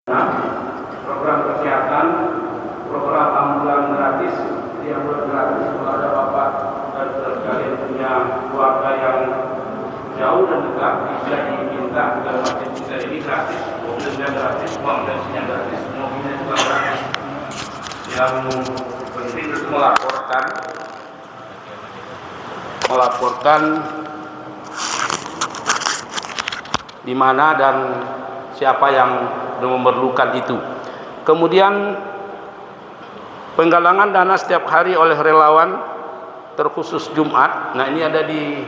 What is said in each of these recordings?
program kesehatan, program ambulan gratis, yang gratis kalau ada bapak dan sekalian punya keluarga yang jauh dan dekat bisa diminta ke masjid kita ini gratis, mobilnya gratis, uang bensinnya gratis, mobilnya juga gratis. Yang penting itu melaporkan di mana dan siapa yang memerlukan itu. Kemudian penggalangan dana setiap hari oleh relawan terkhusus Jumat. Nah, ini ada di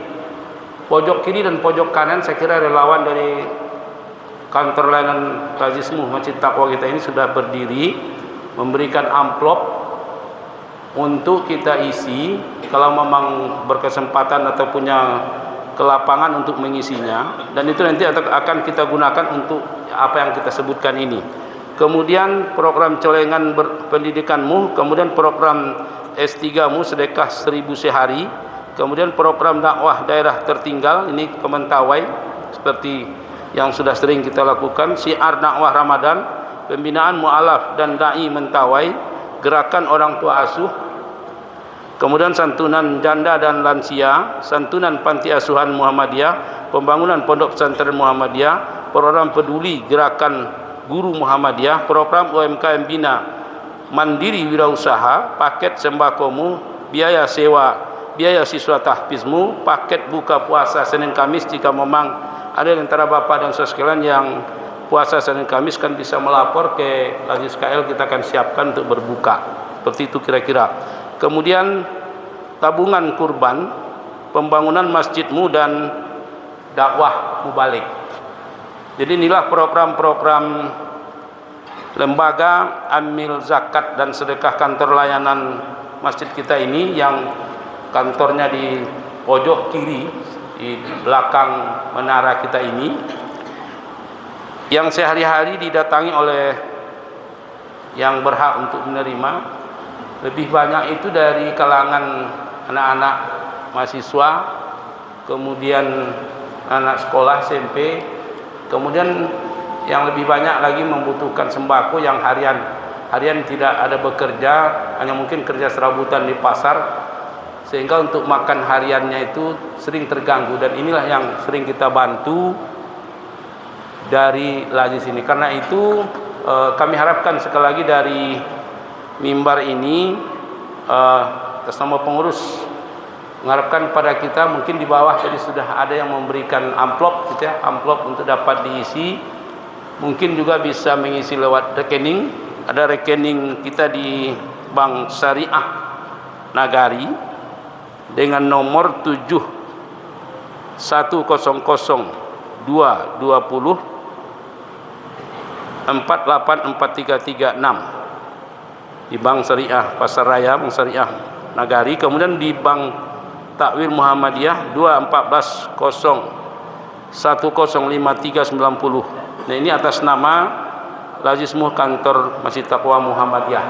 pojok kiri dan pojok kanan. Saya kira relawan dari kantor layanan Kazismu Masjid Taqwa kita ini sudah berdiri memberikan amplop untuk kita isi kalau memang berkesempatan atau punya kelapangan untuk mengisinya, dan itu nanti akan kita gunakan untuk apa yang kita sebutkan ini. Kemudian program colengan pendidikanmu, kemudian program S3mu sedekah 1000 sehari, kemudian program dakwah daerah tertinggal ini ke Mentawai seperti yang sudah sering kita lakukan, syiar dakwah Ramadan, pembinaan mualaf dan dai Mentawai, gerakan orang tua asuh, kemudian santunan janda dan lansia, santunan panti asuhan Muhammadiyah, pembangunan pondok pesantren Muhammadiyah, program peduli gerakan guru Muhammadiyah, program UMKM Bina Mandiri Wirausaha, paket sembakomu, biaya sewa, biaya siswa tahfizmu, paket buka puasa Senin Kamis. Jika memang ada di antara Bapak dan Saudara sekalian yang puasa Senin Kamis kan bisa melapor ke Lazis KL, kita akan siapkan untuk berbuka. Seperti itu kira-kira. Kemudian tabungan kurban, pembangunan masjidmu dan dakwah mubalik. Jadi inilah program-program lembaga amil zakat dan sedekah kantor layanan masjid kita ini, yang kantornya di pojok kiri di belakang menara kita ini, yang sehari-hari didatangi oleh yang berhak untuk menerima. Lebih banyak itu dari kalangan anak-anak mahasiswa, kemudian anak sekolah SMP, kemudian yang lebih banyak lagi membutuhkan sembako yang harian tidak ada bekerja, hanya mungkin kerja serabutan di pasar, sehingga untuk makan hariannya itu sering terganggu, dan inilah yang sering kita bantu dari Lazis ini. Karena itu kami harapkan sekali lagi dari mimbar ini, atas nama pengurus mengharapkan pada kita, mungkin di bawah tadi sudah ada yang memberikan amplop gitu ya, amplop untuk dapat diisi, mungkin juga bisa mengisi lewat rekening. Ada rekening kita di Bank Syariah Nagari dengan nomor 7100220 484336 di Bank Syariah Pasar Raya, Bank Syariah Nagari. Kemudian di Bank Takwil Muhammadiyah 21401053990. Nah, ini atas nama Lazismu kantor Masjid Taqwa Muhammadiyah.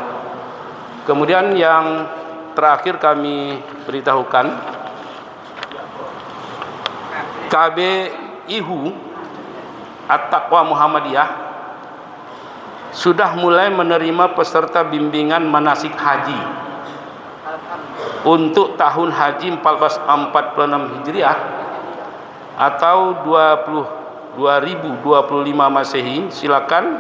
Kemudian yang terakhir kami beritahukan, KB IHU At-Taqwa Muhammadiyah sudah mulai menerima peserta bimbingan manasik haji untuk tahun haji 1446 Hijriah atau 2025 Masehi. Silakan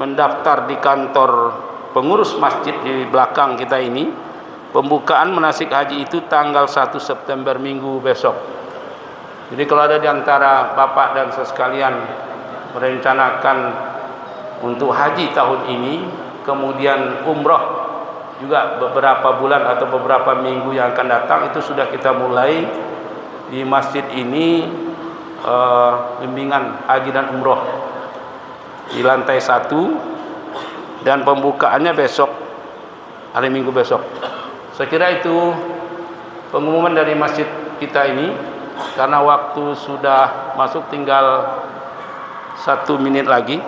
mendaftar di kantor pengurus masjid di belakang kita ini. Pembukaan manasik haji itu tanggal 1 September minggu besok. Jadi kalau ada di antara Bapak dan Saudara sekalian merencanakan untuk haji tahun ini, kemudian umroh juga beberapa bulan atau beberapa minggu yang akan datang, itu sudah kita mulai di masjid ini bimbingan haji dan umroh di lantai 1, dan pembukaannya besok, hari Minggu besok. Saya kira itu pengumuman dari masjid kita ini, karena waktu sudah masuk tinggal 1 menit lagi.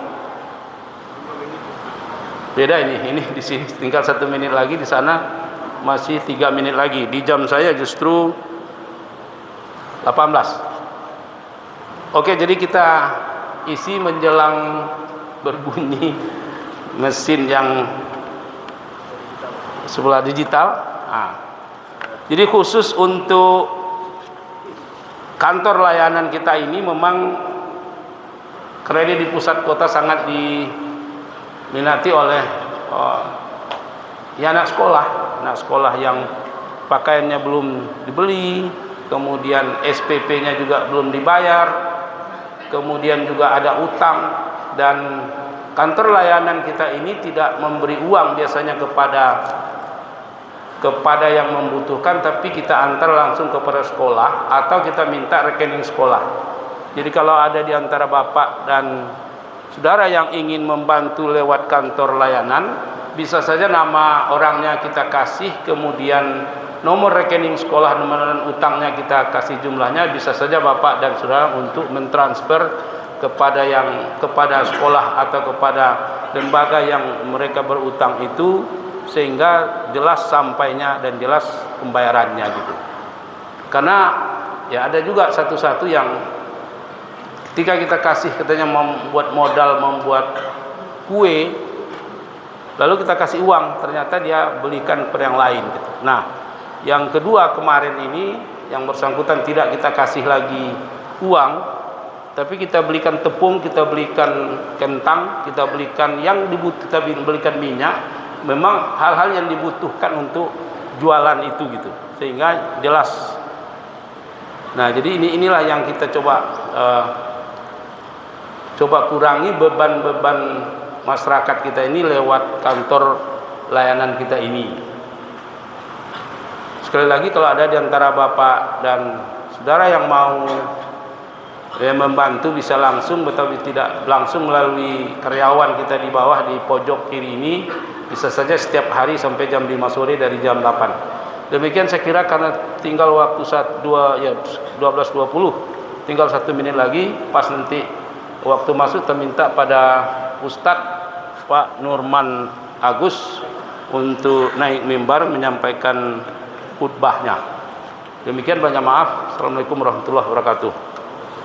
Beda ini di sini tinggal 1 menit lagi, di sana masih 3 menit lagi. Di jam saya justru 18. Oke, jadi kita isi menjelang berbunyi mesin yang sebelah digital. Jadi khusus untuk kantor layanan kita ini memang karena di pusat kota sangat diminati oleh ya anak sekolah yang pakaiannya belum dibeli, kemudian SPP-nya juga belum dibayar, kemudian juga ada utang, dan kantor layanan kita ini tidak memberi uang biasanya kepada yang membutuhkan, tapi kita antar langsung kepada sekolah atau kita minta rekening sekolah. Jadi kalau ada di antara bapak dan saudara yang ingin membantu lewat kantor layanan, bisa saja nama orangnya kita kasih, kemudian nomor rekening sekolah, nomor utangnya kita kasih jumlahnya, bisa saja bapak dan saudara untuk mentransfer kepada sekolah atau kepada lembaga yang mereka berutang itu, sehingga jelas sampainya dan jelas pembayarannya gitu. Karena ya ada juga satu-satu yang ketika kita kasih katanya membuat modal membuat kue, lalu kita kasih uang, ternyata dia belikan per yang lain gitu. Nah, yang kedua kemarin ini yang bersangkutan tidak kita kasih lagi uang, tapi kita belikan tepung, kita belikan kentang, kita belikan kita belikan minyak, memang hal-hal yang dibutuhkan untuk jualan itu gitu, sehingga jelas. Nah, jadi inilah yang kita coba kurangi beban-beban masyarakat kita ini lewat kantor layanan kita ini. Sekali lagi, kalau ada di antara bapak dan saudara yang mau membantu, bisa langsung atau tidak langsung melalui karyawan kita di bawah di pojok kiri ini, bisa saja setiap hari sampai jam 5 sore dari jam 8. Demikian saya kira, karena tinggal waktu 12.20, tinggal 1 menit lagi, pas nanti waktu masuk kita minta pada Ustadz Pak Nurman Agus untuk naik mimbar menyampaikan khutbahnya. Demikian, banyak maaf. Assalamualaikum warahmatullahi wabarakatuh.